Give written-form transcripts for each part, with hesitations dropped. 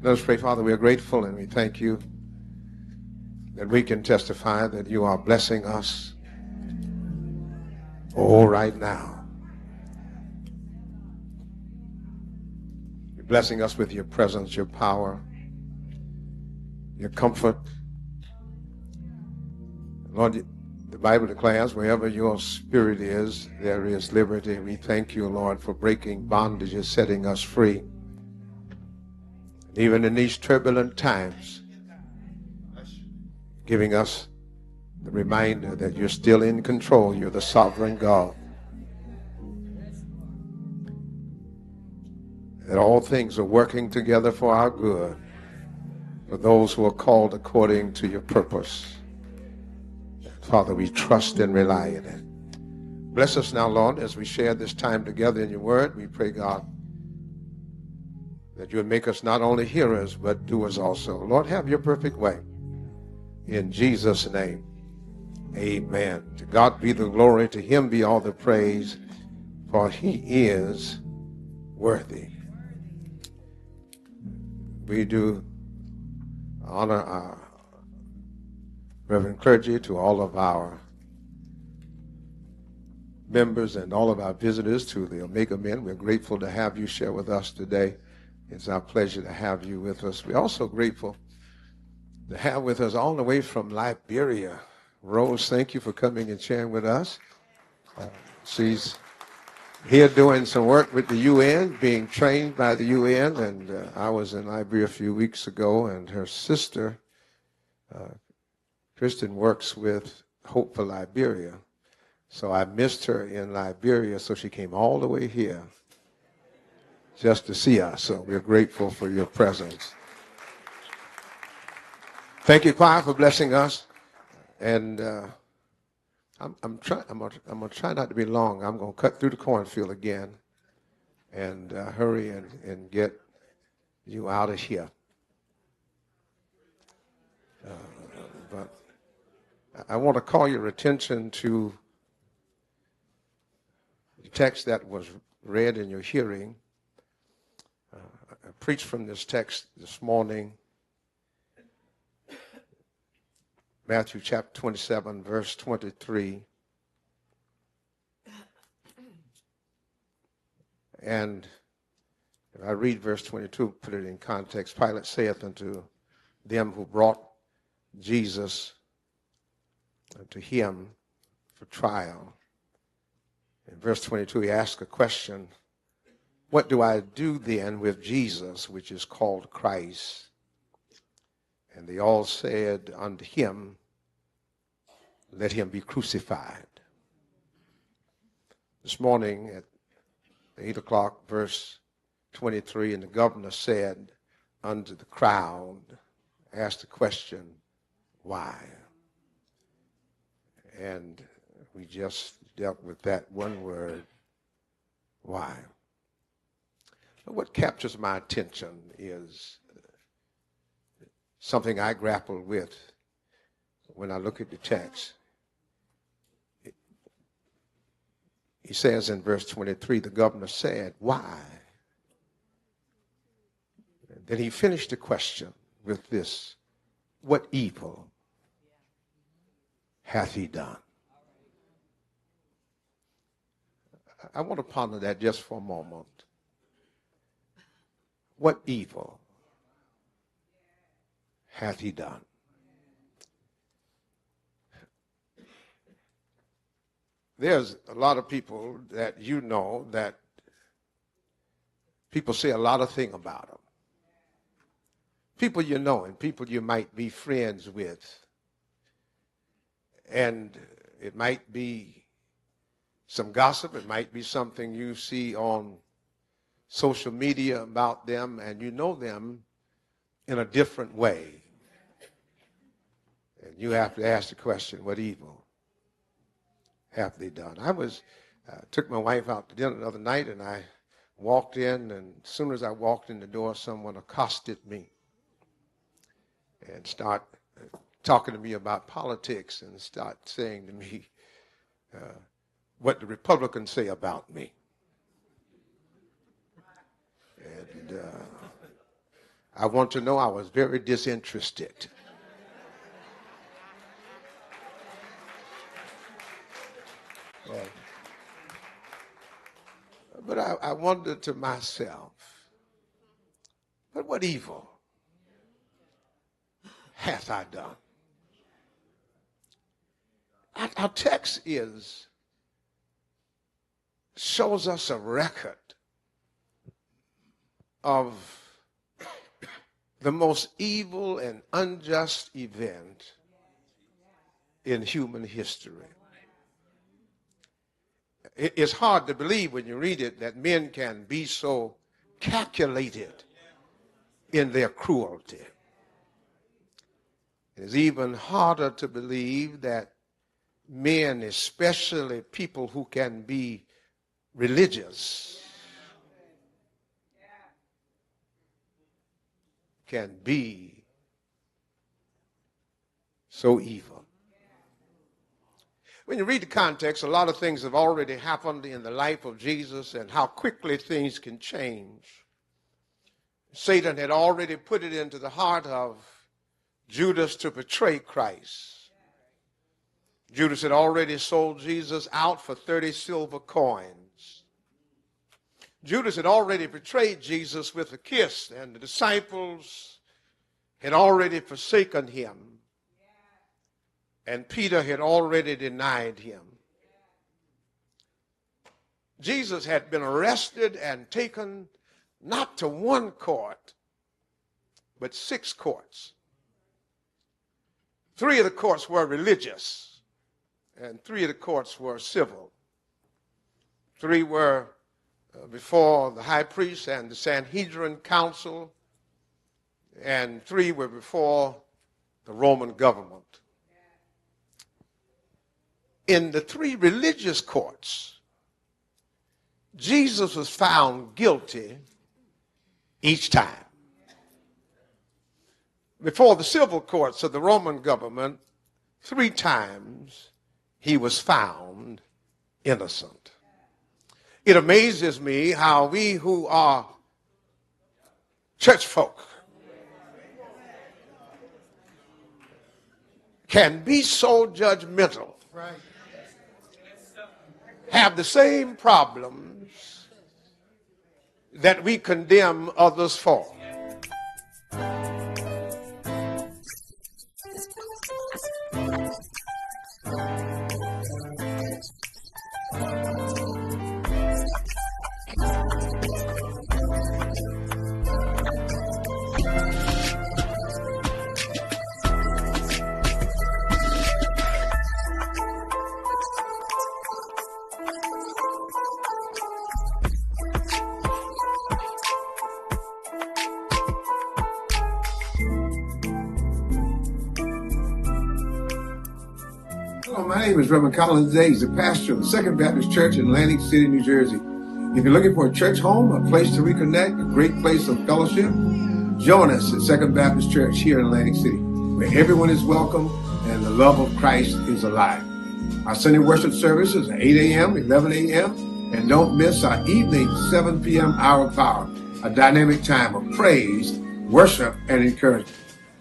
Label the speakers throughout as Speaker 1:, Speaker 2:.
Speaker 1: Let us pray. Father, we are grateful and we thank you that we can testify that you are blessing us right now. You're blessing us with your presence, your power, your comfort. Lord, the Bible declares wherever your spirit is, there is liberty. We thank you, Lord, for breaking bondages, setting us free. Even in these turbulent times, giving us the reminder that you're still in control. You're the sovereign God. That all things are working together for our good, for those who are called according to your purpose. Father, we trust and rely in it. Bless us now, Lord, as we share this time together in your word. We pray, God, that you would make us not only hearers, but doers also. Lord, have your perfect way. In Jesus' name, amen. To God be the glory. To him be all the praise, for he is worthy. We do honor our Reverend clergy, to all of our members and all of our visitors, to the Omega Men. We're grateful to have you share with us today. It's our pleasure to have you with us. We're also grateful to have with us all the way from Liberia. Rose, thank you for coming and sharing with us. She's here doing some work with the UN, being trained by the UN, and I was in Liberia a few weeks ago, and her sister, Kristen, works with Hope for Liberia. So I missed her in Liberia, so she came all the way here just to see us. So we're grateful for your presence. Thank you, choir, for blessing us. And I'm gonna try not to be long. I'm gonna cut through the cornfield again and hurry and get you out of here. But I want to call your attention to the text that was read in your hearing. I preached from this text this morning, Matthew chapter 27, verse 23. And if I read verse 22, put it in context, Pilate saith unto them who brought Jesus to him for trial. In verse 22, he asked a question, what do I do then with Jesus, which is called Christ? And they all said unto him, let him be crucified. This morning at 8 o'clock, verse 23, and the governor said unto the crowd, asked the question, why? And we just dealt with that one word, why? But what captures my attention is something I grapple with when I look at the text. He says in verse 23, the governor said, why? And then he finished the question with this, what evil hath he done? I want to ponder that just for a moment. What evil hath he done? There's a lot of people that you know that people say a lot of things about them. People you know and people you might be friends with. And it might be some gossip. It might be something you see on social media about them, and you know them in a different way. And you have to ask the question, what evil have they done? I took my wife out to dinner the other night, and I walked in, and as soon as I walked in the door, someone accosted me and start talking to me about politics and start saying to me what the Republicans say about me. And I want to know I was very disinterested. But I wondered to myself, but what evil hath I done? Our text shows us a record of the most evil and unjust event in human history. It's hard to believe when you read it that men can be so calculated in their cruelty. It's even harder to believe that men, especially people who can be religious, can be so evil. When you read the context, a lot of things have already happened in the life of Jesus and how quickly things can change. Satan had already put it into the heart of Judas to betray Christ. Judas had already sold Jesus out for 30 silver coins. Judas had already betrayed Jesus with a kiss, and the disciples had already forsaken him. And Peter had already denied him. Jesus had been arrested and taken not to one court, but 6 courts. 3 of the courts were religious, and 3 of the courts were civil. 3 were before the high priest and the Sanhedrin council, and 3 were before the Roman government. In the 3 religious courts, Jesus was found guilty each time. Before the civil courts of the Roman government, 3 times he was found innocent. It amazes me how we who are church folk can be so judgmental, have the same problems that we condemn others for.
Speaker 2: My name is Reverend Collins Day. He's the pastor of the Second Baptist Church in Atlantic City, New Jersey. If you're looking for a church home, a place to reconnect, a great place of fellowship, join us at Second Baptist Church here in Atlantic City, where everyone is welcome and the love of Christ is alive. Our Sunday worship services are 8 a.m., 11 a.m., and don't miss our evening 7 p.m. hour of power, a dynamic time of praise, worship, and encouragement.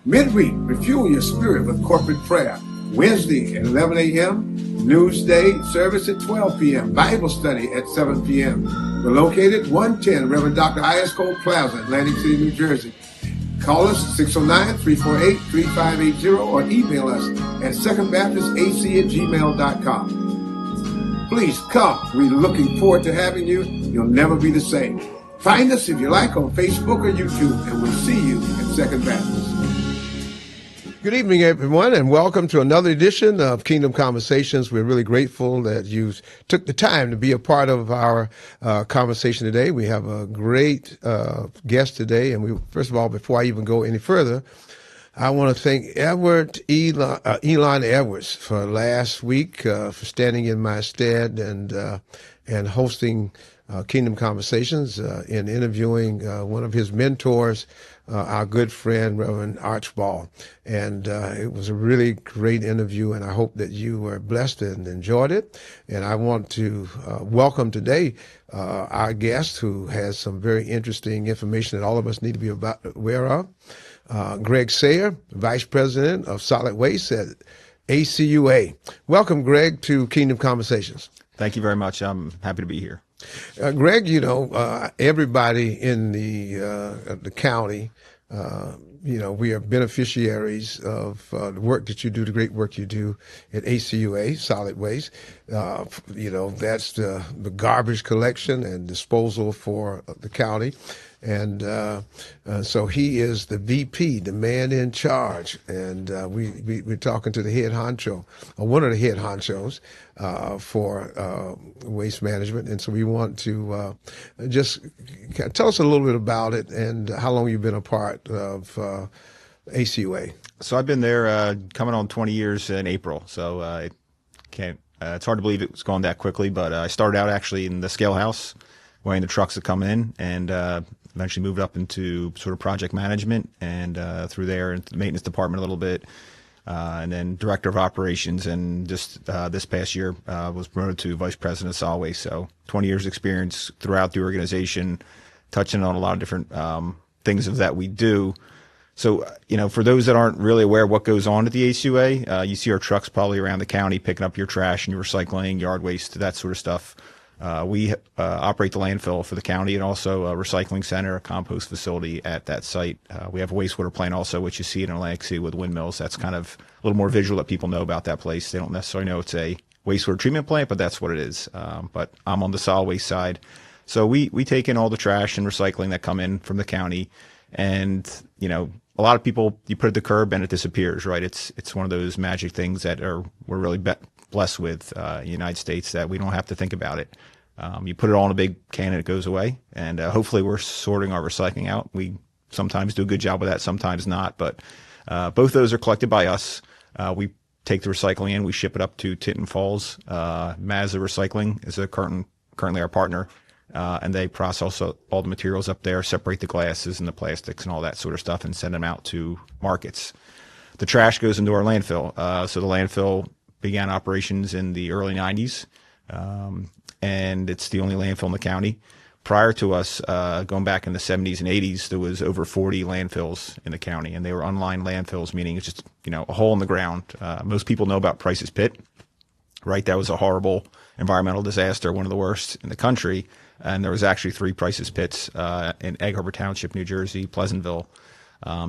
Speaker 2: Midweek, refuel your spirit with corporate prayer. Wednesday at 11 a.m., Newsday service at 12 p.m., Bible study at 7 p.m. We're located 110 Reverend Dr. I.S. Cole Plaza, Atlantic City, New Jersey. Call us 609-348-3580 or email us at secondbaptistac@gmail.com. Please come. We're looking forward to having you. You'll never be the same. Find us if you like on Facebook or YouTube, and we'll see you at Second Baptist.
Speaker 1: Good evening, everyone, and welcome to another edition of Kingdom Conversations. We're really grateful that you took the time to be a part of our conversation today. We have a great guest today, and first of all, before I even go any further, I want to thank Elon Edwards for last week for standing in my stead and hosting Kingdom Conversations in interviewing one of his mentors, our good friend, Reverend Archibald. And it was a really great interview, and I hope that you were blessed and enjoyed it. And I want to welcome today our guest, who has some very interesting information that all of us need to be aware of. Greg Sayer, Vice President of Solid Waste at ACUA. Welcome, Greg, to Kingdom Conversations.
Speaker 3: Thank you very much. I'm happy to be here.
Speaker 1: Greg, everybody in the county, we are beneficiaries of the work that you do, the great work you do at ACUA, Solid Waste. That's the garbage collection and disposal for the county. And so he is the VP, the man in charge. And we're talking to the head honcho, or one of the head honchos for waste management. And so we want to just tell us a little bit about it and how long you've been a part of ACUA.
Speaker 3: So I've been there coming on 20 years in April. So it's hard to believe it was going that quickly, but I started out actually in the scale house, weighing the trucks that come in, and eventually moved up into sort of project management, and through there into the maintenance department a little bit, and then director of operations, and just this past year was promoted to vice president of solid waste. So 20 years experience throughout the organization, touching on a lot of different things that we do. So, for those that aren't really aware of what goes on at the ACUA, you see our trucks probably around the county picking up your trash and your recycling, yard waste, that sort of stuff. We operate the landfill for the county, and also a recycling center, a compost facility at that site. We have a wastewater plant also, which you see in Atlantic City with windmills. That's kind of a little more visual that people know about that place. They don't necessarily know it's a wastewater treatment plant, but that's what it is. But I'm on the solid waste side. So we take in all the trash and recycling that come in from the county. And, a lot of people, you put it at the curb and it disappears, right? It's one of those magic things that we're really blessed with in the United States, that we don't have to think about it. You put it all in a big can and it goes away. And hopefully we're sorting our recycling out. We sometimes do a good job with that, sometimes not. But both those are collected by us. We take the recycling in, we ship it up to Tinton Falls. Mazda Recycling is currently our partner. And they process all the materials up there, separate the glasses and the plastics and all that sort of stuff, and send them out to markets. The trash goes into our landfill. So the landfill began operations in the early 90s, and it's the only landfill in the county. Prior to us, going back in the 70s and 80s, there was over 40 landfills in the county, and they were unlined landfills, meaning it's just a hole in the ground. Most people know about Price's Pit, right? That was a horrible environmental disaster, one of the worst in the country. And there was actually 3 Price's Pits in Egg Harbor Township, New Jersey, Pleasantville,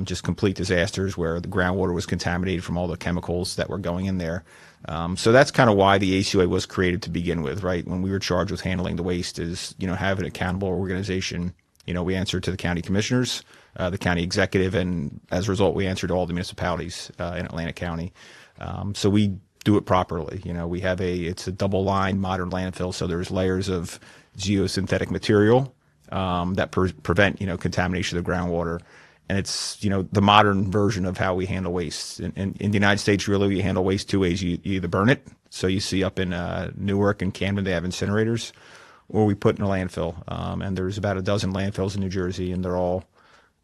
Speaker 3: just complete disasters where the groundwater was contaminated from all the chemicals that were going in there. So that's kind of why the ACUA was created to begin with, right? When we were charged with handling the waste, is have an accountable organization. We answer to the county commissioners, the county executive, and as a result, we answer to all the municipalities in Atlantic County. So we do it properly. We have it's a double line modern landfill, so there's layers of geosynthetic material that prevent contamination of the groundwater, and it's the modern version of how we handle waste. In the United States, really, we handle waste 2 ways. You either burn it, so you see up in Newark and Camden they have incinerators, or we put in a landfill. And there's about a dozen landfills in New Jersey, and they're all,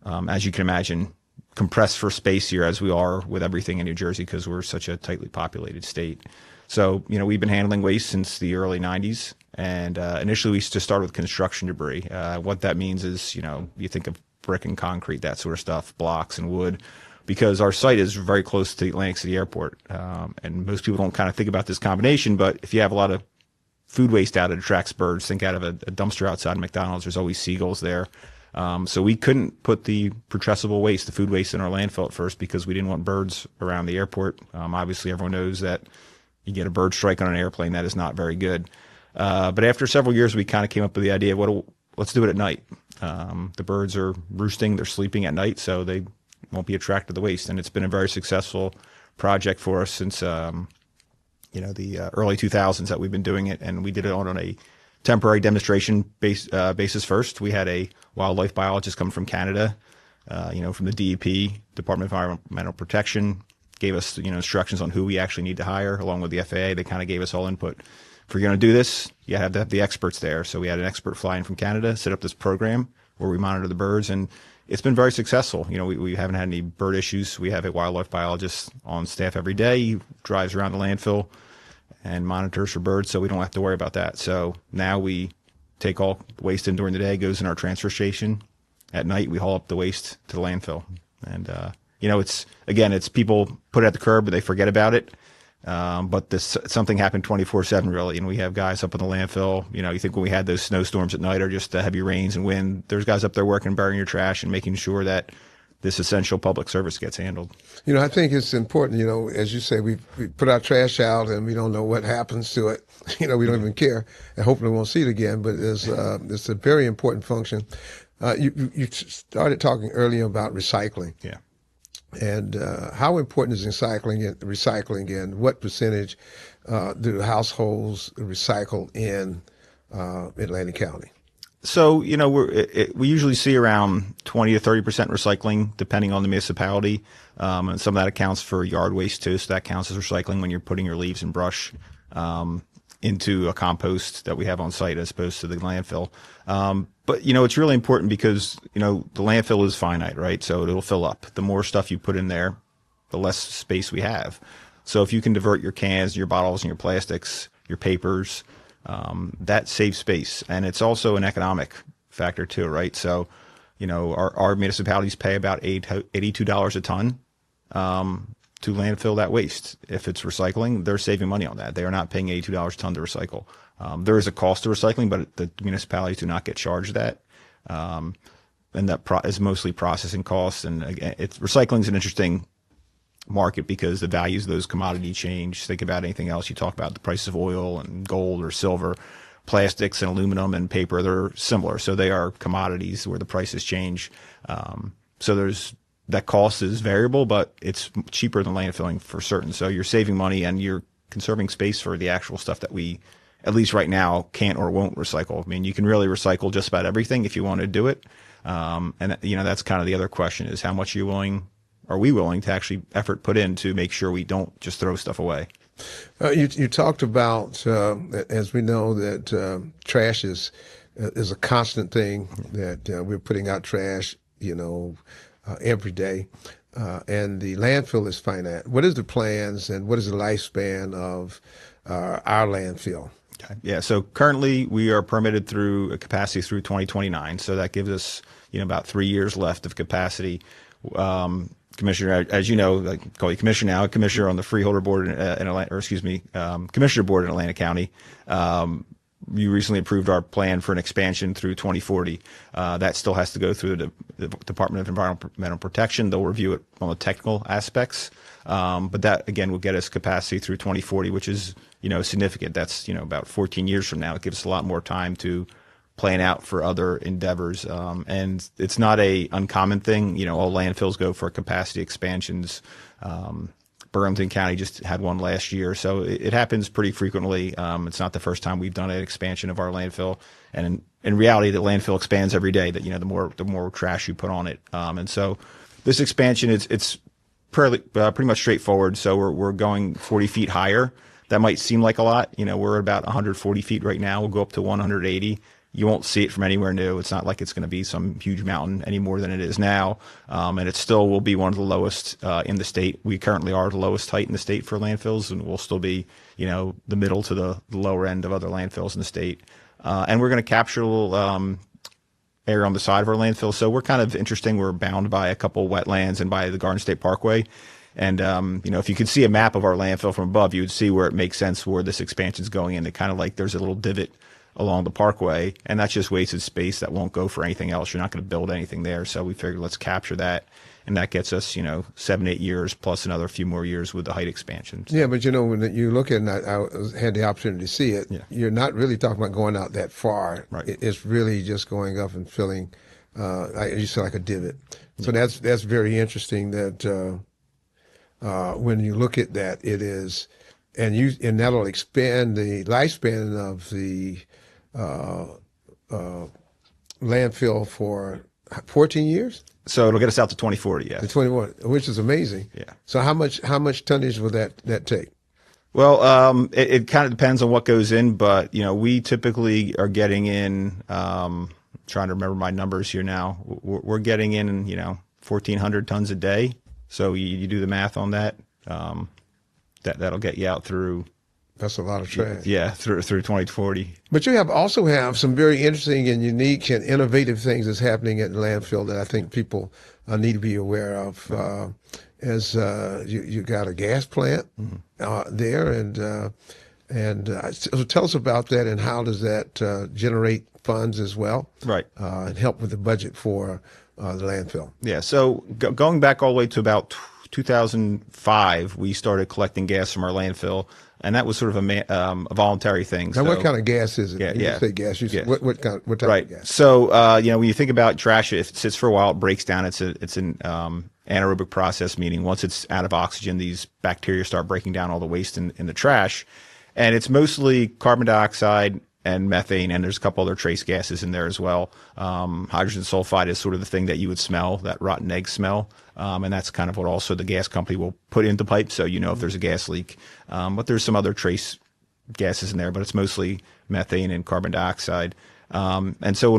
Speaker 3: as you can imagine, compressed for space here, as we are with everything in New Jersey because we're such a tightly populated state. So, we've been handling waste since the early 90s. And initially, we used to start with construction debris. What that means is, you think of brick and concrete, that sort of stuff, blocks and wood, because our site is very close to the Atlantic City Airport. And most people don't kind of think about this combination, but if you have a lot of food waste out, it attracts birds. Think out of a dumpster outside McDonald's, there's always seagulls there. So we couldn't put the putrescible waste, the food waste, in our landfill at first because we didn't want birds around the airport. Obviously, everyone knows that you get a bird strike on an airplane, that is not very good. But after several years, we kind of came up with the idea of let's do it at night. The birds are roosting, they're sleeping at night, so they won't be attracted to the waste. And it's been a very successful project for us since, the early 2000s that we've been doing it. And we did it on a temporary demonstration basis first. We had a wildlife biologist come from Canada, from the DEP, Department of Environmental Protection, gave us, instructions on who we actually need to hire, along with the FAA. They kind of gave us all input. If you're going to do this, you have to have the experts there. So we had an expert fly in from Canada, set up this program where we monitor the birds. And it's been very successful. We haven't had any bird issues. We have a wildlife biologist on staff every day. He drives around the landfill and monitors for birds, so we don't have to worry about that. So now we take all waste in during the day, goes in our transfer station. At night, we haul up the waste to the landfill. And, it's people put it at the curb, but they forget about it. But something happened 24/7 really. And we have guys up in the landfill. You think when we had those snowstorms at night or just the heavy rains and wind, there's guys up there working, burying your trash and making sure that this essential public service gets handled.
Speaker 2: I think it's important, as you say, we put our trash out and we don't know what happens to it. We don't even care, and hopefully we won't see it again, but it's a very important function. You started talking earlier about recycling.
Speaker 3: Yeah.
Speaker 2: And how important is recycling, and what percentage do households recycle in Atlantic County?
Speaker 3: So, we usually see around 20 to 30% recycling, depending on the municipality. And some of that accounts for yard waste too. So that counts as recycling when you're putting your leaves and brush into a compost that we have on site as opposed to the landfill. But, it's really important because, the landfill is finite, right? So it'll fill up. The more stuff you put in there, the less space we have. So if you can divert your cans, your bottles, and your plastics, your papers, that saves space. And it's also an economic factor too, right? So, our municipalities pay about $82 a ton to landfill that waste. If it's recycling, they're saving money on that. They are not paying $82 a ton to recycle. There is a cost to recycling, but the municipalities do not get charged that. And that is mostly processing costs. And again, recycling is an interesting market because the values of those commodities change. Think about anything else. You talk about the price of oil and gold or silver, plastics and aluminum and paper. They're similar. So they are commodities where the prices change. So that cost is variable, but it's cheaper than landfilling for certain. So you're saving money and you're conserving space for the actual stuff that we, at least right now, can't or won't recycle. I mean, you can really recycle just about everything if you want to do it. And that's kind of the other question is how much are we willing to actually effort put in to make sure we don't just throw stuff away?
Speaker 2: You talked about, as we know, that trash is a constant thing, that we're putting out trash, every day, and the landfill is finite. What is the plans and what is the lifespan of our landfill?
Speaker 3: Okay. Yeah. So currently we are permitted through a capacity through 2029. So that gives us, about 3 years left of capacity. Commissioner, as you know, I call you commissioner now, commissioner on the freeholder board commissioner board in Atlantic County. You recently approved our plan for an expansion through 2040. That still has to go through the Department of Environmental Protection. They'll review it on the technical aspects. But that, again, will get us capacity through 2040, which is, significant. That's, about 14 years from now. It gives us a lot more time to plan out for other endeavors. And it's not a uncommon thing. All landfills go for capacity expansions. Burlington County just had one last year. So it happens pretty frequently. It's not the first time we've done an expansion of our landfill. And in reality, the landfill expands every day. That, the more trash you put on it. And so this expansion, it's pretty much straightforward. So we're going 40 feet higher. That might seem like a lot. We're about 140 feet right now. We'll go up to 180. You won't see it from anywhere new. It's not like it's going to be some huge mountain any more than it is now. And it still will be one of the lowest in the state. We currently are the lowest height in the state for landfills, and we'll still be, the middle to the lower end of other landfills in the state. And we're going to capture a little area on the side of our landfill. So we're kind of interesting. We're bound by a couple wetlands and by the Garden State Parkway. And, if you could see a map of our landfill from above, you would see where it makes sense where this expansion is going in. It kind of like there's a little divot along the parkway, and that's just wasted space that won't go for anything else. You're not going to build anything there. So we figured let's capture that. And that gets us, 7-8 years plus another few more years with the height expansion. So.
Speaker 2: Yeah, but when you look at it, I had the opportunity to see it. Yeah. You're not really talking about going out that far.
Speaker 3: Right.
Speaker 2: It's really just going up and filling, you said, like a divot. So that's very interesting that when you look at that, it is, and that'll expand the lifespan of the landfill for 14 years.
Speaker 3: So it'll get us out to 2040, yes.
Speaker 2: To 21, which is amazing.
Speaker 3: Yeah.
Speaker 2: So how much tonnage will that take?
Speaker 3: Well, it kind of depends on what goes in, but we typically are getting in trying to remember my numbers here now. We're getting in, 1,400 tons a day. So you do the math on that. That'll get you out through.
Speaker 1: That's a lot of trash.
Speaker 3: Yeah, through 2040.
Speaker 1: But you also have some very interesting and unique and innovative things that's happening at the landfill that I think people need to be aware of. You got a gas plant there, and so tell us about that, and how does that generate funds as well,
Speaker 3: right?
Speaker 1: And help with the budget for the landfill.
Speaker 3: Yeah. So going back all the way to about 2005, we started collecting gas from our landfill. And that was sort of a voluntary thing.
Speaker 1: Now, what kind of gas is it?
Speaker 3: Yeah.
Speaker 1: You say gas. What type of gas?
Speaker 3: So, when you think about trash, if it sits for a while, it breaks down. It's an anaerobic process, meaning once it's out of oxygen, these bacteria start breaking down all the waste in the trash. And it's mostly carbon dioxide and methane, and there's a couple other trace gases in there as well. Hydrogen sulfide is sort of the thing that you would smell, that rotten egg smell. And that's kind of what also the gas company will put into pipes, so if there's a gas leak. But there's some other trace gases in there, but it's mostly methane and carbon dioxide. And so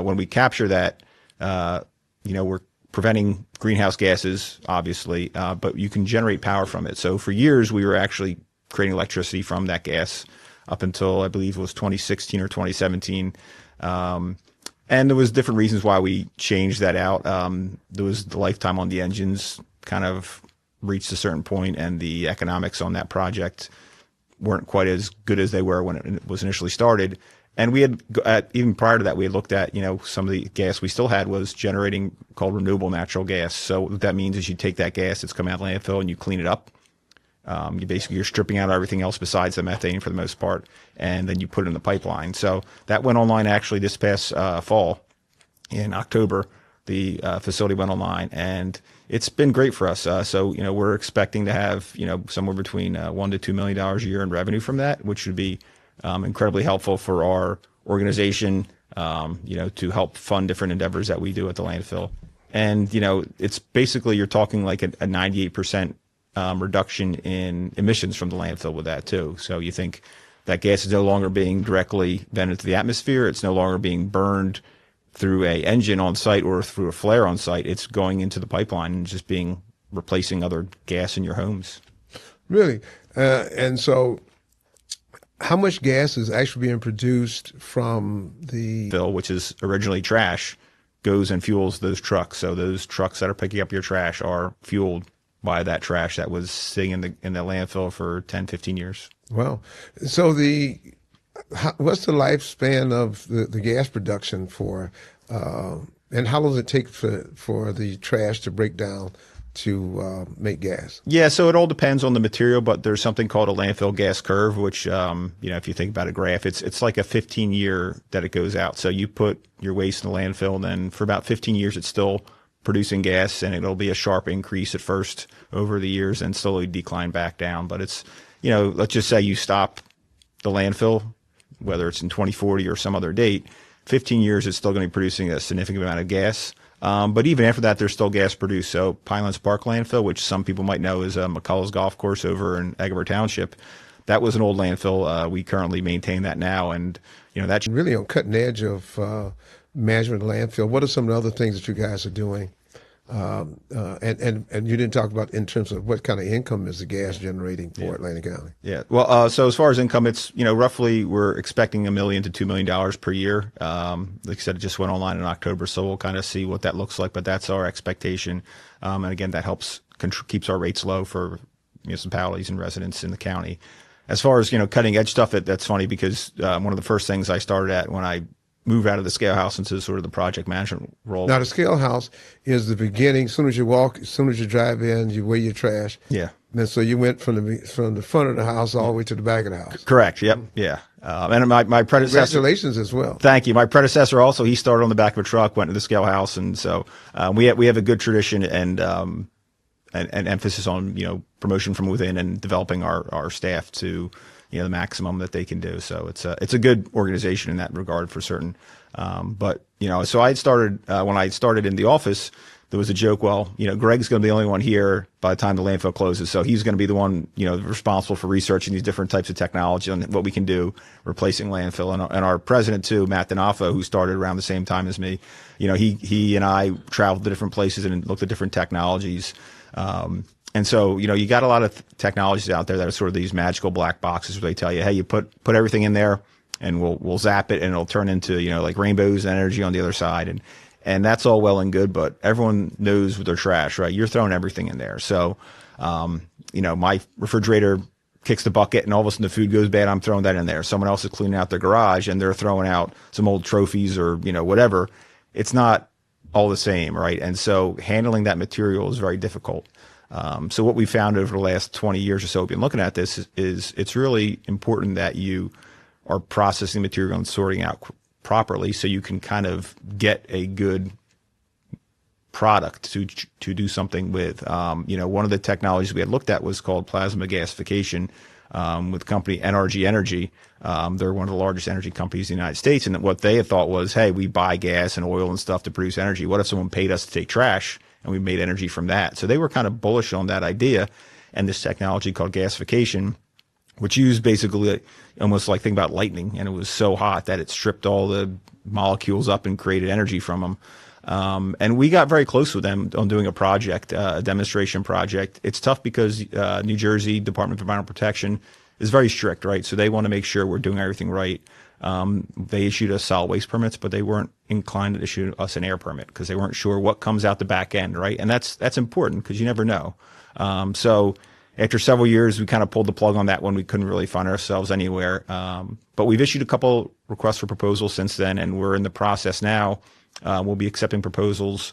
Speaker 3: when we capture that, we're preventing greenhouse gases, obviously, but you can generate power from it. So for years, we were actually creating electricity from that gas up until, I believe it was 2016 or 2017. And there was different reasons why we changed that out. There was the lifetime on the engines kind of reached a certain point, and the economics on that project weren't quite as good as they were when it was initially started. And we had, even prior to that, we had looked at, some of the gas we still had was generating called renewable natural gas. So what that means is you take that gas that's coming out of the landfill and you clean it up. You're stripping out everything else besides the methane for the most part, and then you put it in the pipeline. So that went online actually this past fall in October. The facility went online, and it's been great for us. So we're expecting to have somewhere between $1 to $2 million a year in revenue from that, which would be incredibly helpful for our organization. To help fund different endeavors that we do at the landfill. And it's basically you're talking like a 98%. Reduction in emissions from the landfill with that too. So you think that gas is no longer being directly vented to the atmosphere. It's no longer being burned through a engine on site or through a flare on site. It's going into the pipeline and just replacing other gas in your homes.
Speaker 1: Really? And so how much gas is actually being produced from the
Speaker 3: fill, which is originally trash, goes and fuels those trucks. So those trucks that are picking up your trash are fueled by that trash that was sitting in the landfill for 10, 15 years.
Speaker 1: Wow. So what's the lifespan of the gas production for, and how long does it take for the trash to break down to make gas?
Speaker 3: Yeah, so it all depends on the material, but there's something called a landfill gas curve, which, if you think about a graph, it's like a 15-year that it goes out. So you put your waste in the landfill, and then for about 15 years, it's still producing gas, and it'll be a sharp increase at first over the years and slowly decline back down. But it's, let's just say you stop the landfill, whether it's in 2040 or some other date, 15 years it's still going to be producing a significant amount of gas. But even after that, there's still gas produced. So Pinelands Park landfill, which some people might know is McCullough's Golf Course over in Egbert Township, that was an old landfill. We currently maintain that now, and that's
Speaker 1: really on cutting edge of management of landfill. What are some of the other things that you guys are doing? And you didn't talk about in terms of what kind of income is the gas generating for Atlantic County?
Speaker 3: Yeah. Well, so as far as income, it's, roughly we're expecting $1 million to $2 million per year. Like I said, it just went online in October, so we'll kind of see what that looks like, but that's our expectation. And again, that helps, keeps our rates low for municipalities and residents in the county. As far as, cutting edge stuff, that's funny because one of the first things I started at when I moved out of the scale house into sort of the project management role.
Speaker 1: Now, the scale house is the beginning. As soon as you walk, as soon as you drive in, you weigh your trash.
Speaker 3: Yeah.
Speaker 1: And so you went from the front of the house all the way to the back of the house.
Speaker 3: Correct. Yep. Yeah. And my predecessor.
Speaker 1: Congratulations as well.
Speaker 3: Thank you. My predecessor also, he started on the back of a truck, went to the scale house, and so we have a good tradition and emphasis on promotion from within and developing our staff to the maximum that they can do. So it's a good organization in that regard for certain. But so I had started when I started in the office, there was a joke, well, Greg's going to be the only one here by the time the landfill closes. So he's going to be the one, responsible for researching these different types of technology and what we can do replacing landfill. And our president too, Matt D'Onofrio, who started around the same time as me, he and I traveled to different places and looked at different technologies. And so, you got a lot of technologies out there that are sort of these magical black boxes where they tell you, hey, you put everything in there and we'll zap it and it'll turn into, like rainbows and energy on the other side. And that's all well and good, but everyone knows with their trash, right? You're throwing everything in there. So, my refrigerator kicks the bucket and all of a sudden the food goes bad. I'm throwing that in there. Someone else is cleaning out their garage and they're throwing out some old trophies or, whatever. It's not all the same, right? And so handling that material is very difficult. So what we found over the last 20 years or so, we've been looking at this is it's really important that you are processing material and sorting out properly so you can kind of get a good product to do something with. One of the technologies we had looked at was called plasma gasification with company NRG Energy. They're one of the largest energy companies in the United States. And what they had thought was, hey, we buy gas and oil and stuff to produce energy. What if someone paid us to take trash and we made energy from that? So they were kind of bullish on that idea. And this technology called gasification, which used basically almost like, think about lightning, and it was so hot that it stripped all the molecules up and created energy from them. And we got very close with them on doing a project, a demonstration project. It's tough because New Jersey Department of Environmental Protection is very strict, right? So they want to make sure we're doing everything right. They issued us solid waste permits, but they weren't inclined to issue us an air permit because they weren't sure what comes out the back end, right? And that's important because you never know. So after several years, we kind of pulled the plug on that one. We couldn't really find ourselves anywhere. But we've issued a couple requests for proposals since then, and we're in the process now. We'll be accepting proposals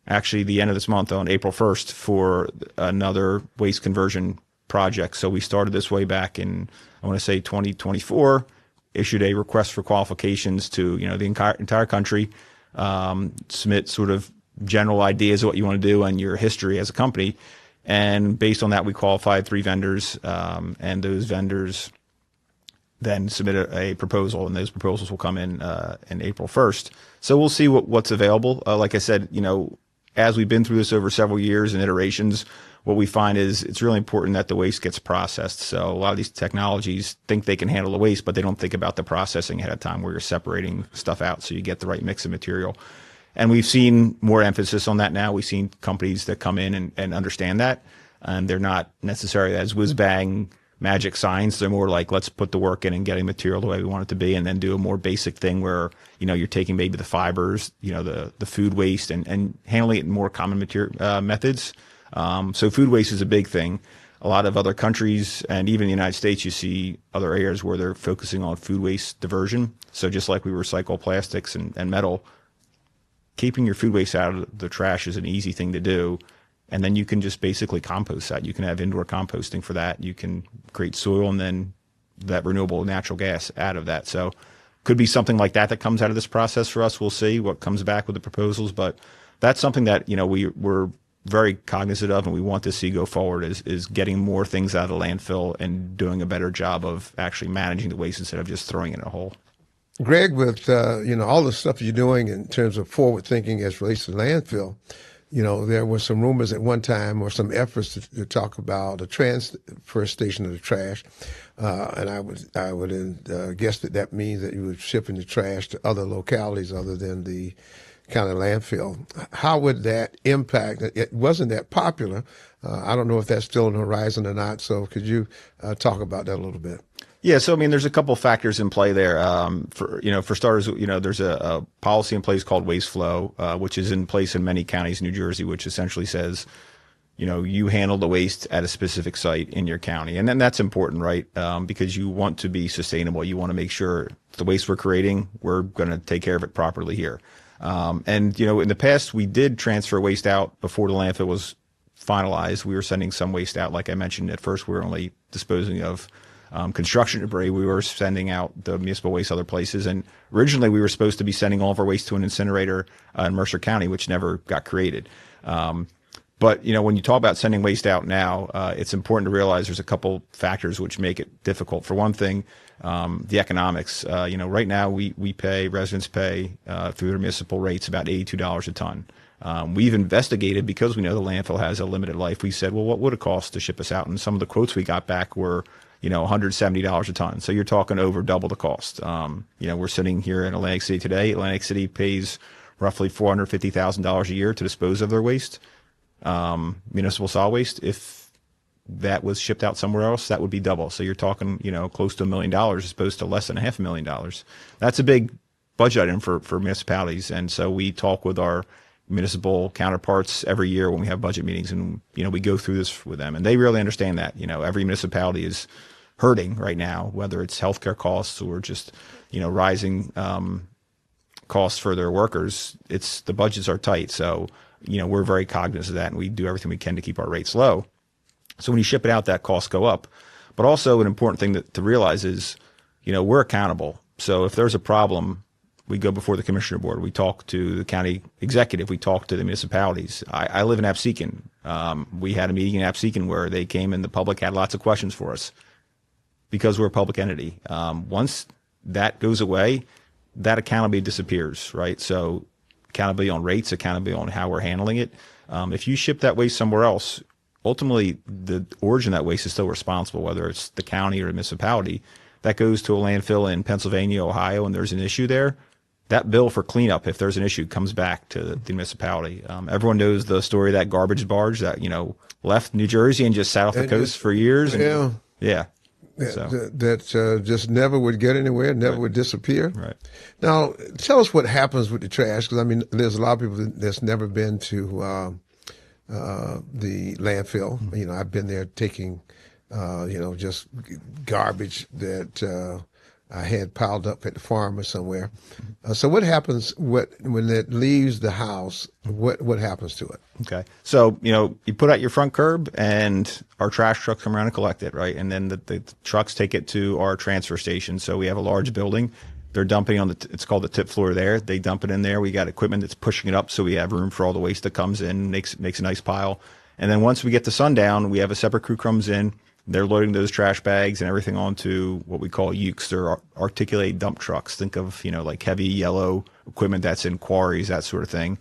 Speaker 3: actually the end of this month on April 1st for another waste conversion project. So we started this way back in, I want to say 2024, issued a request for qualifications to, the entire country, submit sort of general ideas of what you want to do and your history as a company. And based on that, we qualified 3 vendors, and those vendors then submitted a proposal, and those proposals will come in April 1st. So we'll see what's available. Like I said, as we've been through this over several years and iterations, what we find is it's really important that the waste gets processed. So a lot of these technologies think they can handle the waste, but they don't think about the processing ahead of time where you're separating stuff out so you get the right mix of material. And we've seen more emphasis on that now. We've seen companies that come in and understand that. And they're not necessarily as whiz-bang magic science. They're more like, let's put the work in and getting material the way we want it to be, and then do a more basic thing where, you're taking maybe the fibers, the food waste and handling it in more common material methods. So food waste is a big thing. A lot of other countries and even the United States, you see other areas where they're focusing on food waste diversion. So just like we recycle plastics and metal, keeping your food waste out of the trash is an easy thing to do. And then you can just basically compost that. You can have indoor composting for that. You can create soil and then that renewable natural gas out of that. So could be something like that comes out of this process for us. We'll see what comes back with the proposals. But that's something that, we're very cognizant of and we want to see go forward is getting more things out of the landfill and doing a better job of actually managing the waste instead of just throwing it in a hole.
Speaker 2: Greg, with all the stuff you're doing in terms of forward thinking as relates to landfill, there were some rumors at one time or some efforts to talk about a transfer station of the trash, and I would guess that means that you were shipping the trash to other localities other than the county landfill. How would that impact? It wasn't that popular. I don't know if that's still on the horizon or not. So could you talk about that a little bit?
Speaker 3: Yeah, so there's a couple factors in play there. For starters, there's a policy in place called waste flow, which is in place in many counties in New Jersey, which essentially says, you handle the waste at a specific site in your county, and then that's important, right? Because you want to be sustainable. You want to make sure the waste we're creating, we're going to take care of it properly here. In the past, we did transfer waste out before the landfill was finalized. We were sending some waste out, like I mentioned. At first, we were only disposing of construction debris. We were sending out the municipal waste other places. And originally we were supposed to be sending all of our waste to an incinerator in Mercer County, which never got created. But, when you talk about sending waste out now, it's important to realize there's a couple factors which make it difficult. For one thing, the economics. Right now residents pay through their municipal rates about $82 a ton. We've investigated because we know the landfill has a limited life. We said, well, what would it cost to ship us out? And some of the quotes we got back were, $170 a ton. So you're talking over double the cost. We're sitting here in Atlantic City today. Atlantic City pays roughly $450,000 a year to dispose of their waste, municipal solid waste. If that was shipped out somewhere else, that would be double. So you're talking, close to $1 million as opposed to less than $500,000. That's a big budget item for municipalities. And so we talk with our municipal counterparts every year when we have budget meetings, and we go through this with them, and they really understand that. Every municipality is hurting right now, whether it's healthcare costs or just rising costs for their workers. It's the budgets are tight, so we're very cognizant of that, and we do everything we can to keep our rates low. So when you ship it out, that costs go up. But also an important thing to realize is we're accountable. So if there's a problem, we go before the commissioner board. We talk to the county executive. We talk to the municipalities. I live in Absecon. We had a meeting in Absecon where they came and the public had lots of questions for us because we're a public entity. Once that goes away, that accountability disappears, right? So accountability on rates, accountability on how we're handling it. If you ship that waste somewhere else, ultimately the origin of that waste is still responsible, whether it's the county or the municipality. That goes to a landfill in Pennsylvania, Ohio, and there's an issue there. That bill for cleanup, if there's an issue, comes back to the municipality. Everyone knows the story of that garbage barge that, left New Jersey and just sat off the coast for years. And, yeah. So.
Speaker 2: That just never would get anywhere, never would disappear.
Speaker 3: Right.
Speaker 2: Now, tell us what happens with the trash, because, there's a lot of people that's never been to the landfill. I've been there taking, just garbage that I had piled up at the farm or somewhere. So what happens when it leaves the house? What happens to it?
Speaker 3: Okay. So, you put out your front curb and our trash trucks come around and collect it, right? And then the trucks take it to our transfer station. So we have a large building. They're dumping on it's called the tip floor there. They dump it in there. We got equipment that's pushing it up so we have room for all the waste that comes in, makes a nice pile. And then once we get to sundown, we have a separate crew comes in. They're loading those trash bags and everything onto what we call ukes. They're articulated dump trucks. Think of, like heavy yellow equipment that's in quarries, that sort of thing.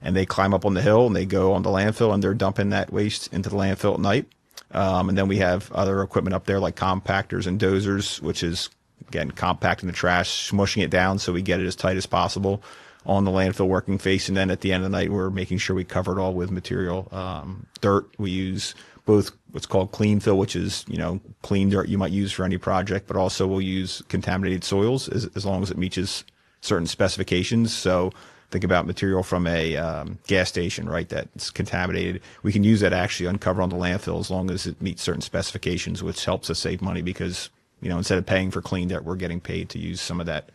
Speaker 3: And they climb up on the hill and they go on the landfill and they're dumping that waste into the landfill at night. And then we have other equipment up there like compactors and dozers, which is, again, compacting the trash, smushing it down so we get it as tight as possible on the landfill working face. And then at the end of the night, we're making sure we cover it all with material. Dirt, we use both what's called clean fill, which is, clean dirt you might use for any project, but also we'll use contaminated soils as long as it meets certain specifications. So think about material from a gas station, right, that's contaminated. We can use that to actually uncover on the landfill as long as it meets certain specifications, which helps us save money because, instead of paying for clean dirt, we're getting paid to use some of that,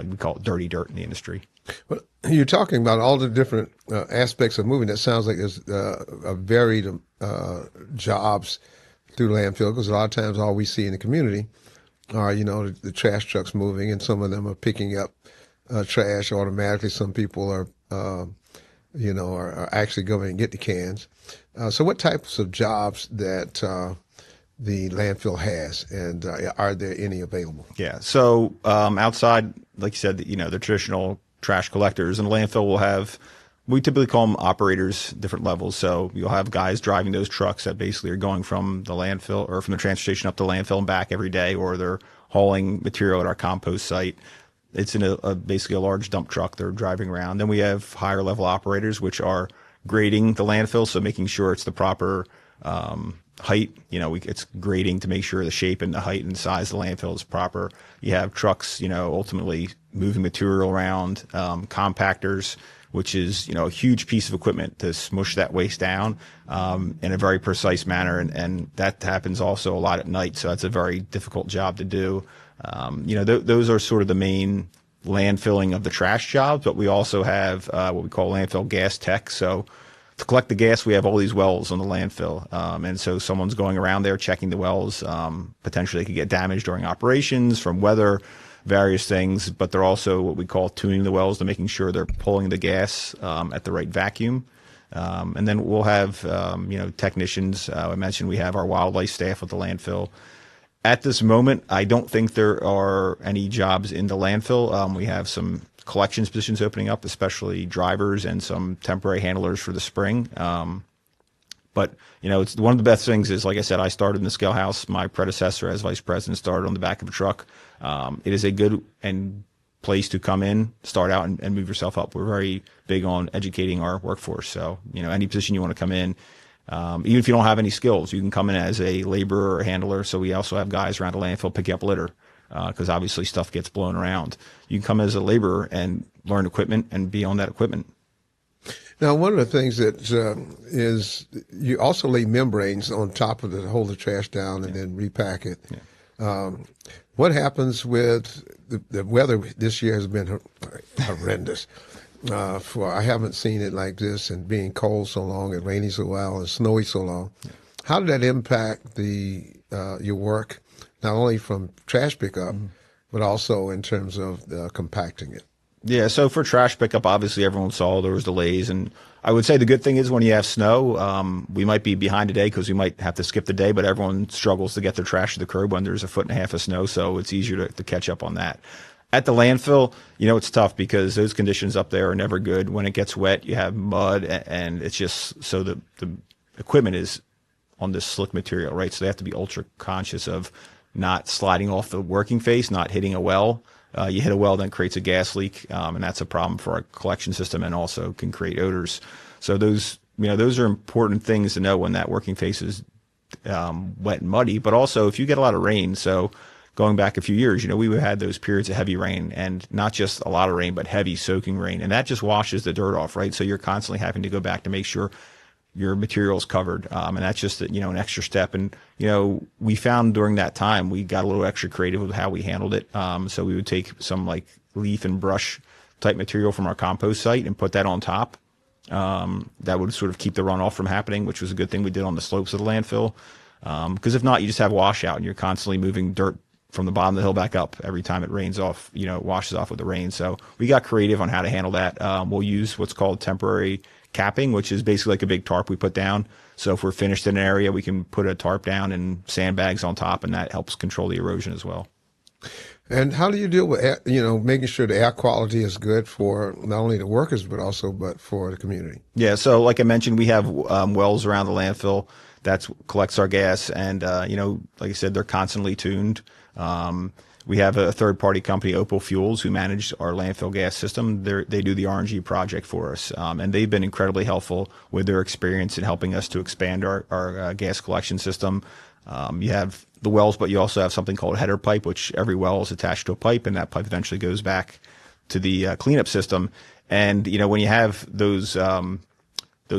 Speaker 3: we call it dirty dirt in the industry.
Speaker 2: Well, you're talking about all the different aspects of moving. That sounds like there's a varied jobs through landfill, because a lot of times all we see in the community are, the trash trucks moving, and some of them are picking up trash automatically. Some people are, are actually going and get the cans. So what types of jobs that the landfill has, and are there any available?
Speaker 3: Yeah. So outside, like you said, the traditional trash collectors, and the landfill will have, we typically call them operators, different levels. So you'll have guys driving those trucks that basically are going from the landfill or from the transfer station up to landfill and back every day, or they're hauling material at our compost site. It's in basically a large dump truck they're driving around. Then we have higher level operators, which are grading the landfill, so making sure it's the proper height. It's grading to make sure the shape and the height and size of the landfill is proper. You have trucks, ultimately moving material around, compactors, which is, a huge piece of equipment to smush that waste down in a very precise manner. And that happens also a lot at night. So that's a very difficult job to do. Those are sort of the main landfilling of the trash jobs, but we also have what we call landfill gas tech. So to collect the gas, we have all these wells on the landfill. And so someone's going around there checking the wells. Potentially they could get damaged during operations from weather, various things, but they're also what we call tuning the wells to making sure they're pulling the gas at the right vacuum. And then we'll have, technicians. I mentioned we have our wildlife staff at the landfill. At this moment, I don't think there are any jobs in the landfill. We have some collections positions opening up, especially drivers and some temporary handlers for the spring. But, it's one of the best things is, like I said, I started in the scale house. My predecessor as vice president started on the back of a truck. It is a good and place to come in, start out, and move yourself up. We're very big on educating our workforce. So, any position you want to come in, even if you don't have any skills, you can come in as a laborer or handler. So we also have guys around the landfill picking up litter, because obviously stuff gets blown around. You can come as a laborer and learn equipment and be on that equipment.
Speaker 2: Now, one of the things that is you also lay membranes on top of it to hold the trash down and then repack it. Yeah. What happens with the weather this year has been horrendous. I haven't seen it like this, and being cold so long and rainy so well and snowy so long. Yeah. How did that impact your work, not only from trash pickup, but also in terms of compacting it?
Speaker 3: Yeah, so for trash pickup, obviously everyone saw there was delays, and I would say the good thing is when you have snow, we might be behind a day because we might have to skip the day, but everyone struggles to get their trash to the curb when there's 1.5 feet of snow, so it's easier to catch up on that. At the landfill, it's tough because those conditions up there are never good. When it gets wet, you have mud, and it's just so the equipment is on this slick material, right? So they have to be ultra conscious of not sliding off the working face, not hitting a well. You hit a well, then creates a gas leak, and that's a problem for our collection system, and also can create odors. So those are important things to know when that working face is wet and muddy. But also, if you get a lot of rain, so going back a few years, we had those periods of heavy rain, and not just a lot of rain, but heavy soaking rain, and that just washes the dirt off, right? So you're constantly having to go back to make sure your material is covered, and that's just an extra step. And we found during that time we got a little extra creative with how we handled it. So we would take some like leaf and brush type material from our compost site and put that on top. That would sort of keep the runoff from happening, which was a good thing we did on the slopes of the landfill. Because if not, you just have washout, and you're constantly moving dirt from the bottom of the hill back up every time it rains off. It washes off with the rain. So we got creative on how to handle that. We'll use what's called temporary capping, which is basically like a big tarp we put down. So if we're finished in an area, we can put a tarp down and sandbags on top, and that helps control the erosion as well.
Speaker 2: And how do you deal with, making sure the air quality is good for not only the workers, but for the community? Yeah.
Speaker 3: So like I mentioned, we have wells around the landfill that collects our gas, and, like I said, they're constantly tuned. We have a third-party company, Opal Fuels, who manage our landfill gas system. They do the RNG project for us, and they've been incredibly helpful with their experience in helping us to expand our gas collection system. You have the wells, but you also have something called a header pipe, which every well is attached to a pipe, and that pipe eventually goes back to the cleanup system. And when you have those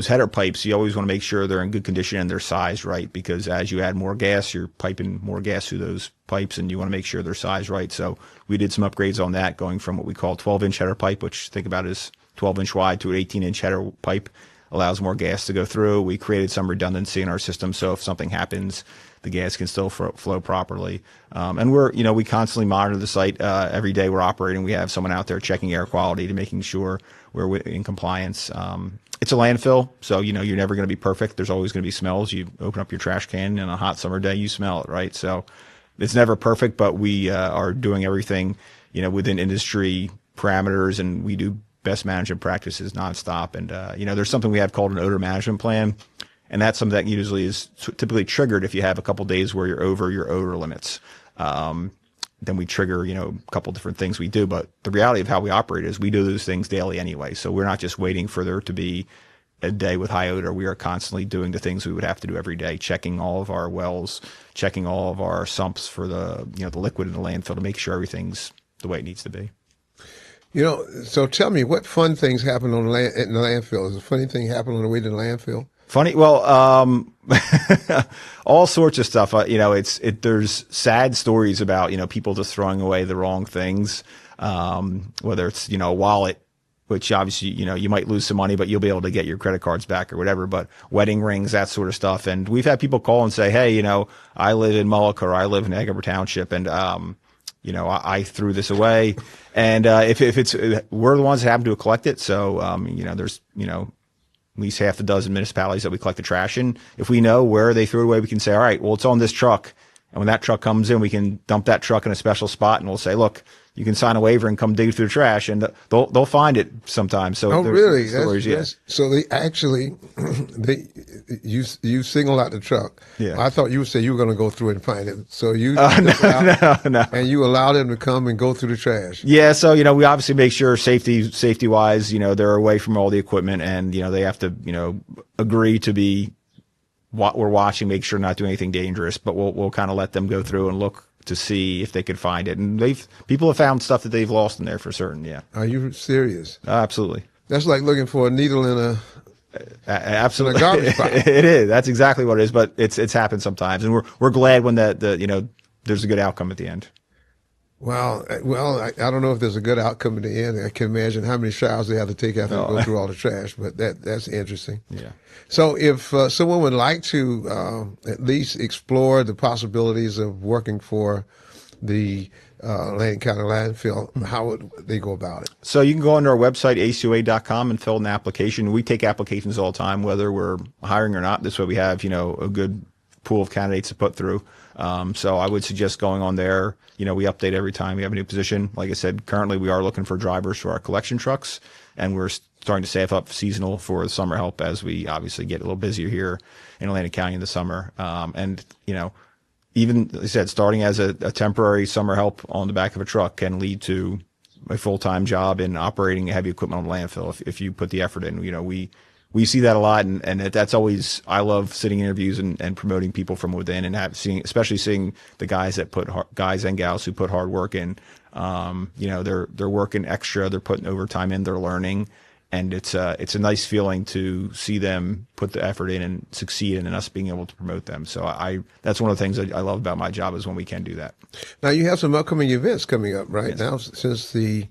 Speaker 3: header pipes, you always want to make sure they're in good condition and they're sized right, because as you add more gas, you're piping more gas through those pipes, and you want to make sure they're sized right. So we did some upgrades on that, going from what we call 12-inch header pipe, which think about as 12-inch wide, to an 18-inch header pipe. Allows more gas to go through. We created some redundancy in our system, so if something happens, the gas can still flow properly. And we constantly monitor the site. Every day we're operating, we have someone out there checking air quality to making sure we're in compliance. It's a landfill, so you're never going to be perfect. There's always going to be smells. You open up your trash can on a hot summer day, you smell it, right? So it's never perfect, but we are doing everything within industry parameters, and we do best management practices nonstop. And there's something we have called an odor management plan, and that's something that usually is typically triggered if you have a couple days where you're over your odor limits. Then we trigger, a couple different things we do. But the reality of how we operate is we do those things daily anyway. So we're not just waiting for there to be a day with high odor. We are constantly doing the things we would have to do every day, checking all of our wells, checking all of our sumps for the liquid in the landfill to make sure everything's the way it needs to be.
Speaker 2: So tell me, what fun things happen in the landfill? Is a funny thing happen on the way to the landfill?
Speaker 3: Funny? Well, all sorts of stuff. There's sad stories about, people just throwing away the wrong things. Whether it's, a wallet, which obviously, you might lose some money, but you'll be able to get your credit cards back or whatever, but wedding rings, that sort of stuff. And we've had people call and say, hey, I live in Mullica, or I live in Eggerborough Township, and, I threw this away. And, if it's, we're the ones that happen to collect it. So, there's, at least half a dozen municipalities that we collect the trash in. If we know where they threw it away, we can say, all right, well, it's on this truck. And when that truck comes in, we can dump that truck in a special spot, and we'll say, look, you can sign a waiver and come dig through the trash, and they'll find it sometimes. So
Speaker 2: oh, really?
Speaker 3: Stories,
Speaker 2: So they actually, you single out the truck.
Speaker 3: Yeah.
Speaker 2: I thought you would say you were going to go through it and find it. So you
Speaker 3: no,
Speaker 2: and you allow them to come and go through the trash.
Speaker 3: Yeah. So, we obviously make sure safety wise, they're away from all the equipment, and, they have to, agree to be what we're watching, make sure not doing anything dangerous, but we'll kind of let them go through and look to see if they could find it. And people have found stuff that they've lost in there for certain. Yeah.
Speaker 2: Are you serious?
Speaker 3: Absolutely.
Speaker 2: That's like looking for a needle in
Speaker 3: absolutely
Speaker 2: in a garbage pile.
Speaker 3: It is. That's exactly what it is. But it's happened sometimes, and we're glad when there's a good outcome at the end.
Speaker 2: Well, I don't know if there's a good outcome at the end. I can imagine how many showers they have to take after they go through all the trash, but that's interesting.
Speaker 3: Yeah.
Speaker 2: So if someone would like to at least explore the possibilities of working for the Atlantic County landfill, how would they go about it?
Speaker 3: So you can go onto our website, acua.com, and fill in an application. We take applications all the time, whether we're hiring or not. This way we have, a good pool of candidates to put through. So I would suggest going on there. We update every time we have a new position. Like I said, currently we are looking for drivers for our collection trucks, and we're starting to save up seasonal for the summer help as we obviously get a little busier here in Atlantic County in the summer. And even, like I said, starting as a temporary summer help on the back of a truck can lead to a full-time job in operating heavy equipment on the landfill if you put the effort in. We see that a lot, and that's always, I love sitting in interviews and promoting people from within, and especially seeing the guys guys and gals who put hard work in. They're working extra, they're putting overtime in, they're learning, and it's a nice feeling to see them put the effort in and succeed, and us being able to promote them. So that's one of the things that I love about my job is when we can do that.
Speaker 2: Now you have some upcoming events coming up right
Speaker 3: Yes.
Speaker 2: now since the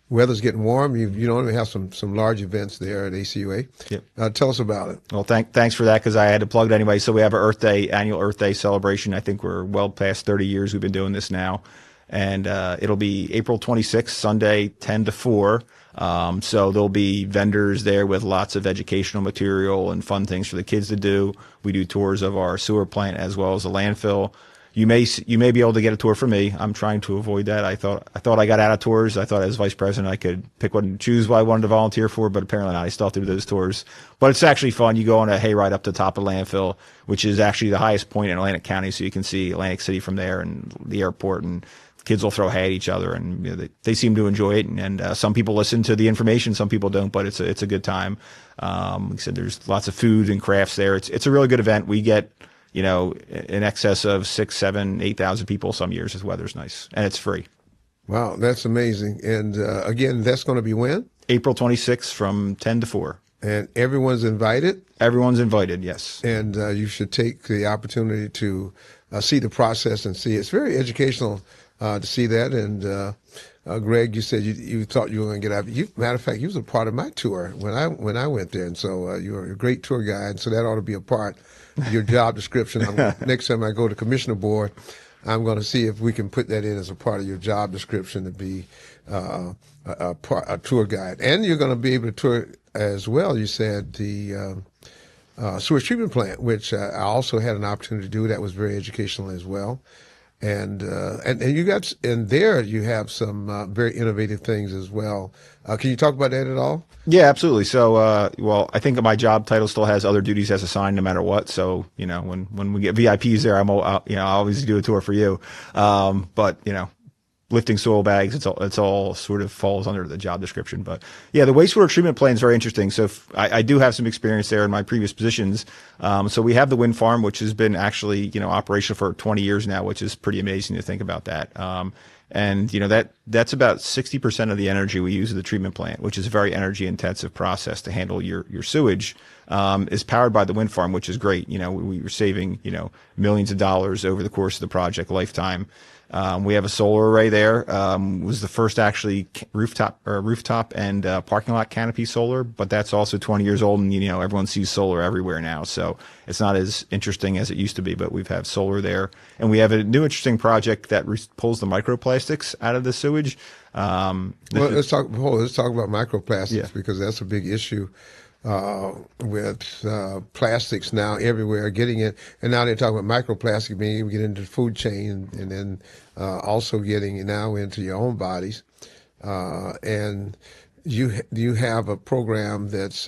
Speaker 2: weather's getting warm. You normally have some large events there at ACUA.
Speaker 3: Yep.
Speaker 2: Tell us about it.
Speaker 3: Well, thanks for that, because I had to plug it anyway. So we have our annual Earth Day celebration. I think we're well past 30 years we've been doing this now. And it'll be April 26th, Sunday, 10 to 4. So there'll be vendors there with lots of educational material and fun things for the kids to do. We do tours of our sewer plant as well as the landfill. You may be able to get a tour from me. I'm trying to avoid that. I thought I got out of tours. I thought as vice president I could pick one and choose what I wanted to volunteer for, but apparently not. I still have to do those tours. But it's actually fun. You go on a hayride up to the top of the landfill, which is actually the highest point in Atlantic County, so you can see Atlantic City from there and the airport, and kids will throw hay at each other, and they seem to enjoy it. And some people listen to the information, some people don't, but it's a good time. Like I said, there's lots of food and crafts there. It's a really good event. We get in excess of 6,000, 7,000, 8,000 people some years if the weather's nice, and it's free.
Speaker 2: Wow, that's amazing. And again, that's going to be when?
Speaker 3: April 26th from 10 to 4.
Speaker 2: And everyone's invited?
Speaker 3: Everyone's invited, yes.
Speaker 2: And you should take the opportunity to see the process and see. It's very educational to see that. And Greg, you said you thought you were going to get out. Matter of fact, you was a part of my tour when I went there. And so you were a great tour guide. And so that ought to be a part of your job description. Next time I go to commissioner board, I'm going to see if we can put that in as a part of your job description to be a tour guide. And you're going to be able to tour as well, you said, the sewage treatment plant, which I also had an opportunity to do. That was very educational as well. And you got in there. You have some very innovative things as well. Can you talk about that at all?
Speaker 3: Yeah, absolutely. So, well, I think my job title still has other duties as assigned, no matter what. So, when we get VIPs there, I always do a tour for you. But lifting soil bags, it's all sort of falls under the job description. But yeah, the wastewater treatment plant is very interesting. So I do have some experience there in my previous positions. So we have the wind farm, which has been actually, operational for 20 years now, which is pretty amazing to think about that. And that's about 60% of the energy we use at the treatment plant, which is a very energy intensive process to handle your sewage, is powered by the wind farm, which is great. We were saving, millions of dollars over the course of the project lifetime. We have a solar array there. Was the first actually rooftop and parking lot canopy solar, but that's also 20 years old, and everyone sees solar everywhere now, so it's not as interesting as it used to be. But we've had solar there, and we have a new interesting project that pulls the microplastics out of the sewage.
Speaker 2: Let's talk about microplastics,
Speaker 3: Yeah.
Speaker 2: because that's a big issue with plastics now everywhere, getting it, and now they're talking about microplastic being able to get into the food chain, and then also getting it now into your own bodies. And you have a program that's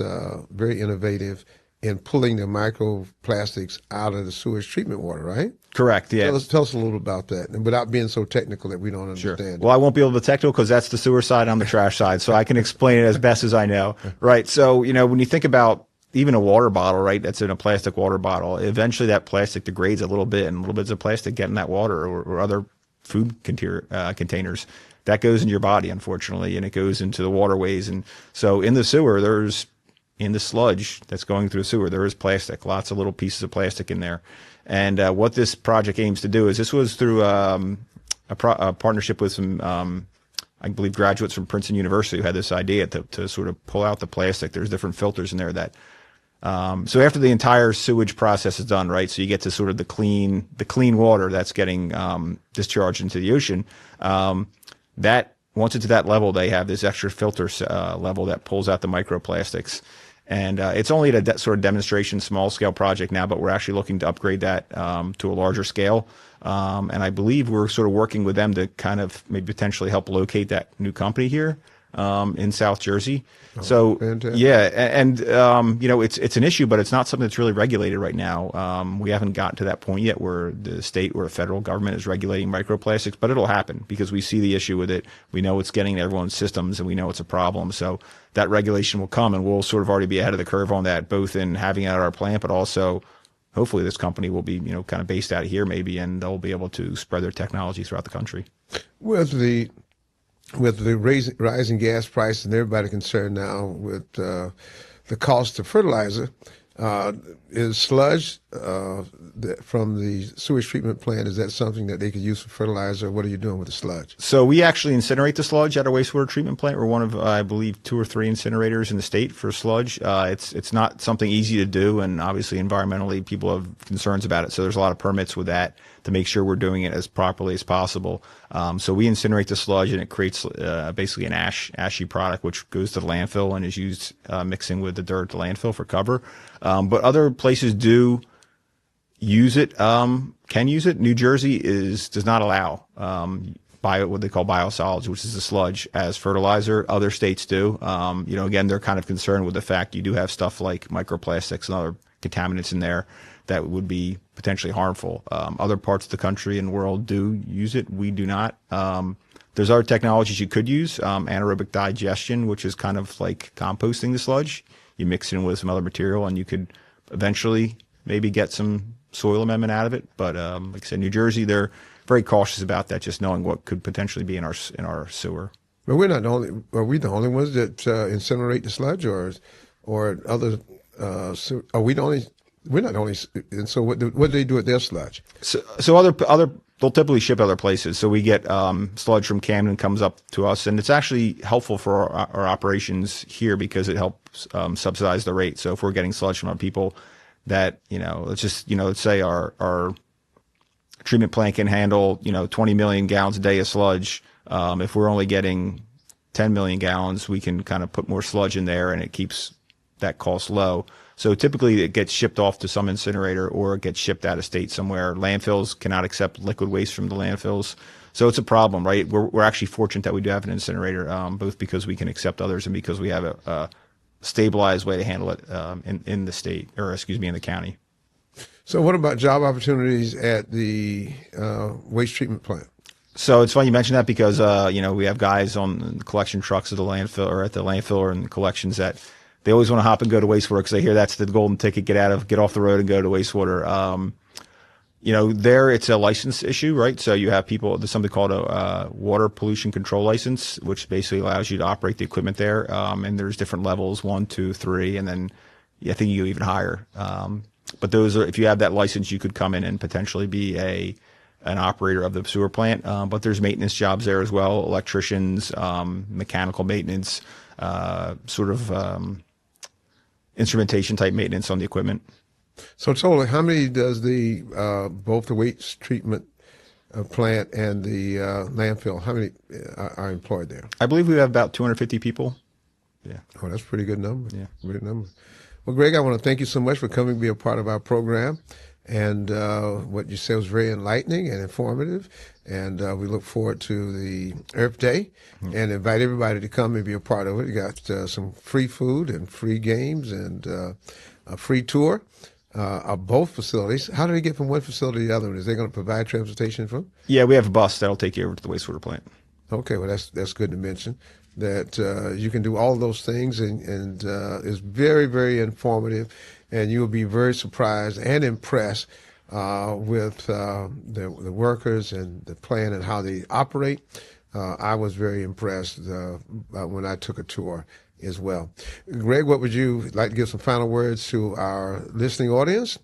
Speaker 2: very innovative in pulling the microplastics out of the sewage treatment water, right?
Speaker 3: Correct. Yeah.
Speaker 2: Tell us a little about that, and without being so technical that we don't
Speaker 3: Sure.
Speaker 2: understand.
Speaker 3: Well, I won't be able to technical because that's the sewer side. I'm the trash side, so I can explain it as best as I know. Right. So when you think about even a water bottle, right? That's in a plastic water bottle. Eventually, that plastic degrades a little bit, and little bits of plastic get in that water or other food containers. That goes in your body, unfortunately, and it goes into the waterways. And so in the sewer, in the sludge that's going through the sewer, there is plastic, lots of little pieces of plastic in there. And what this project aims to do is, this was through a partnership with some, I believe, graduates from Princeton University who had this idea to sort of pull out the plastic. There's different filters in there that, so after the entire sewage process is done, right? So you get to sort of the clean water that's getting discharged into the ocean. That once it's at that level, they have this extra filter level that pulls out the microplastics. And it's only at a sort of demonstration, small scale project now, but we're actually looking to upgrade that to a larger scale. And I believe we're sort of working with them to kind of maybe potentially help locate that new company here in South Jersey. So
Speaker 2: fantastic.
Speaker 3: yeah, and it's an issue, but it's not something that's really regulated right now. We haven't gotten to that point yet where the state or federal government is regulating microplastics, but it'll happen because we see the issue with it. We know it's getting to everyone's systems, and we know it's a problem. So that regulation will come, and we'll sort of already be ahead of the curve on that, both in having it at our plant, but also hopefully this company will be kind of based out here maybe, and they'll be able to spread their technology throughout the country.
Speaker 2: With the rising gas prices and everybody concerned now with the cost of fertilizer, is sludge from the sewage treatment plant, is that something that they could use for fertilizer? What are you doing with the sludge?
Speaker 3: So we actually incinerate the sludge at our wastewater treatment plant. We're one of, I believe, 2 or 3 incinerators in the state for sludge. It's not something easy to do, and obviously environmentally people have concerns about it. So there's a lot of permits with that to make sure we're doing it as properly as possible. So we incinerate the sludge, and it creates basically an ashy product, which goes to the landfill and is used mixing with the dirt at the landfill for cover. But other places do use it, can use it. New Jersey does not allow what they call biosolids, which is the sludge, as fertilizer. Other states do. Again, they're kind of concerned with the fact you do have stuff like microplastics and other contaminants in there that would be potentially harmful. Other parts of the country and world do use it. We do not. There's other technologies you could use, anaerobic digestion, which is kind of like composting the sludge. You mix it in with some other material, and you could eventually maybe get some soil amendment out of it. But like I said, New Jersey, they're very cautious about that, just knowing what could potentially be in our sewer.
Speaker 2: But we're not the only. Are we the only ones that incinerate the sludge, or other? Are we the only? We're not the only. And so what do they do with their sludge?
Speaker 3: So other they'll typically ship other places. So we get sludge from Camden comes up to us, and it's actually helpful for our operations here because it helps subsidize the rate. So if we're getting sludge from our people that, let's say our treatment plant can handle, 20 million gallons a day of sludge. If we're only getting 10 million gallons, we can kind of put more sludge in there, and it keeps that cost low. So typically it gets shipped off to some incinerator, or it gets shipped out of state somewhere. Landfills cannot accept liquid waste from the landfills. So it's a problem, right? We're actually fortunate that we do have an incinerator, both because we can accept others and because we have a stabilized way to handle it in the state, or in the county.
Speaker 2: So what about job opportunities at the waste treatment plant?
Speaker 3: So it's funny you mentioned that because, we have guys on the collection trucks at the landfill or in the collections that they always want to hop and go to wastewater because they hear that's the golden ticket, get off the road and go to wastewater. There it's a license issue, right? So you have there's something called a water pollution control license, which basically allows you to operate the equipment there. And there's different levels, 1, 2, 3, and then I think you go even higher. But if you have that license, you could come in and potentially be an operator of the sewer plant. But there's maintenance jobs there as well, electricians, mechanical maintenance, instrumentation type maintenance on the equipment.
Speaker 2: So totally, how many does both the waste treatment plant and the landfill, how many are employed there?
Speaker 3: I believe we have about 250 people. Yeah.
Speaker 2: Oh, that's a pretty good number.
Speaker 3: Yeah.
Speaker 2: Great number. Well, Greg, I want to thank you so much for coming to be a part of our program. And what you said was very enlightening and informative. And we look forward to the Earth Day and invite everybody to come and be a part of it. You got some free food and free games and a free tour of both facilities. How do they get from one facility to the other one? Is they going to provide transportation from?
Speaker 3: Yeah, we have a bus that'll take you over to the wastewater plant.
Speaker 2: Okay, well, that's good to mention that you can do all those things, and it's very, very informative, and you will be very surprised and impressed with the workers and the plan and how they operate. I was very impressed when I took a tour as well. Greg, what would you like to give some final words to our listening audience?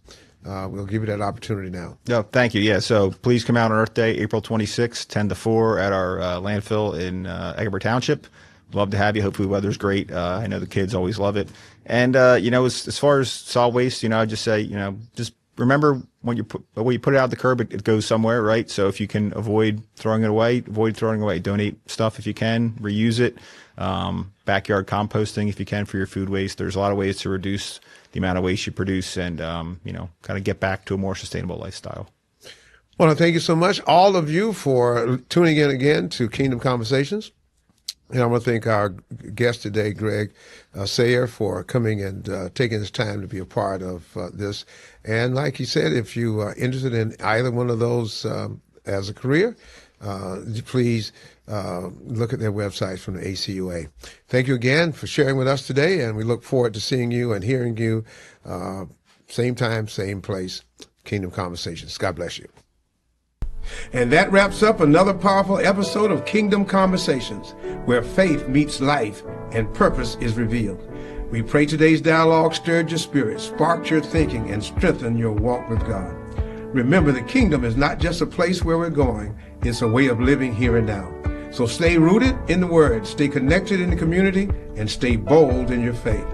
Speaker 2: We'll give you that opportunity now.
Speaker 3: No, thank you. Yeah, so please come out on Earth Day, April 26th, 10 to 4 at our landfill in Egbert Township. Love to have you. Hopefully the weather's great. I know the kids always love it. And, as far as solid waste, I just say, just remember when you put it out the curb, it goes somewhere, right? So if you can avoid throwing it away, avoid throwing it away. Donate stuff if you can, reuse it. Backyard composting if you can for your food waste. There's a lot of ways to reduce the amount of waste you produce and, kind of get back to a more sustainable lifestyle.
Speaker 2: Well, thank you so much, all of you, for tuning in again to Kingdom Conversations. And I want to thank our guest today, Greg Sayer, for coming and taking his time to be a part of this. And like he said, if you are interested in either one of those as a career, please look at their websites from the ACUA. Thank you again for sharing with us today, and we look forward to seeing you and hearing you same time, same place, Kingdom Conversations. God bless you. And that wraps up another powerful episode of Kingdom Conversations, where faith meets life and purpose is revealed. We pray today's dialogue stirred your spirit, sparked your thinking, and strengthened your walk with God. Remember, the kingdom is not just a place where we're going, it's a way of living here and now. So stay rooted in the Word, stay connected in the community, and stay bold in your faith.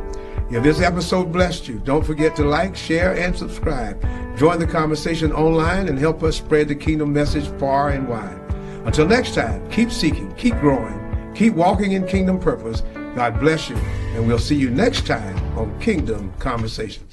Speaker 2: If this episode blessed you, don't forget to like, share, and subscribe. Join the conversation online and help us spread the kingdom message far and wide. Until next time, keep seeking, keep growing, keep walking in kingdom purpose. God bless you, and we'll see you next time on Kingdom Conversations.